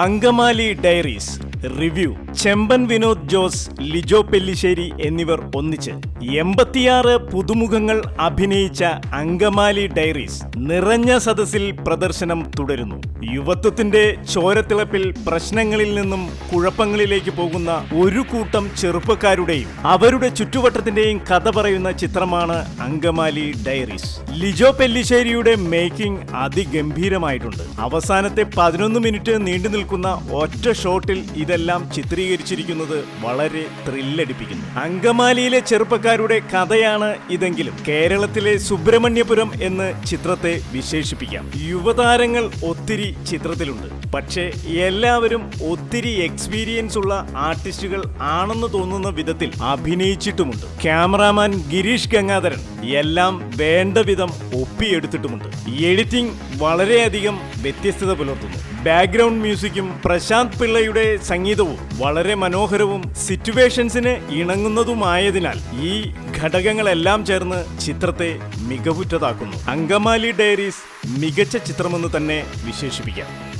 Angamaly diaries review. Chemban Vinod Jose, Lijo Pellissery എന്നിവർ ഒന്നിച്ച് 86 പുതുമുഖങ്ങൾ അഭിനയിച്ച അങ്കമാലി ഡയറീസ് നിറഞ്ഞ സദസ്സിൽ പ്രദർശനം തുടരുന്നു. യുവത്വത്തിന്റെ ചോരത്തിളപ്പിൽ പ്രശ്നങ്ങളിൽ നിന്നും കുഴപ്പങ്ങളിലേക്ക് പോകുന്ന ഒരു കൂട്ടം ചെറുപ്പക്കാരുടെയും അവരുടെ ചുറ്റുവട്ടത്തിന്റെയും കഥ പറയുന്ന ചിത്രമാണ് അങ്കമാലി ഡയറീസ്. ലിജോ പെല്ലിശ്ശേരിയുടെ മേക്കിംഗ് അതിഗംഭീരമായിട്ടുണ്ട്. അവസാനത്തെ 11 മിനിറ്റ് നീണ്ടു നിൽക്കുന്ന ഒറ്റ ഷോട്ടിൽ ഇതെല്ലാം ചിത്രീകരിച്ചിരിക്കുന്നത് വളരെ ത്രില്ലടിപ്പിക്കുന്നു. അങ്കമാലിയിലെ ചെറുപ്പക്കാരുടെ കഥയാണ് ഇതെങ്കിലും കേരളത്തിലെ സുബ്രഹ്മണ്യപുരം എന്ന് ചിത്രത്തെ വിശേഷിപ്പിക്കാം. യുവതാരങ്ങൾ ഒത്തിരി ചിത്രത്തിലുണ്ട്. പക്ഷേ എല്ലാവരും ഒത്തിരി എക്സ്പീരിയൻസ് ഉള്ള ആർട്ടിസ്റ്റുകൾ ആണെന്ന് തോന്നുന്ന വിധത്തിൽ അഭിനയിച്ചിട്ടുമുണ്ട്. ക്യാമറാമാൻ ഗിരീഷ് ഗംഗാധരൻ എല്ലാം വേണ്ട വിധം ഒപ്പിയെടുത്തിട്ടുമുണ്ട്. എഡിറ്റിംഗ് വളരെയധികം വ്യത്യസ്തത പുലർത്തുന്നു. ബാക്ക്ഗ്രൗണ്ട് മ്യൂസിക്കും പ്രശാന്ത് പിള്ളയുടെ സംഗീതവും വളരെ മനോഹരവും സിറ്റുവേഷൻസിന് ഇണങ്ങുന്നതുമായതിനാൽ ഈ ഘടകങ്ങളെല്ലാം ചേർന്ന് ചിത്രത്തെ മികവുറ്റതാക്കുന്നു. അങ്കമാലി ഡയറീസ് മികച്ച ചിത്രമെന്ന് തന്നെ വിശേഷിപ്പിക്കാം.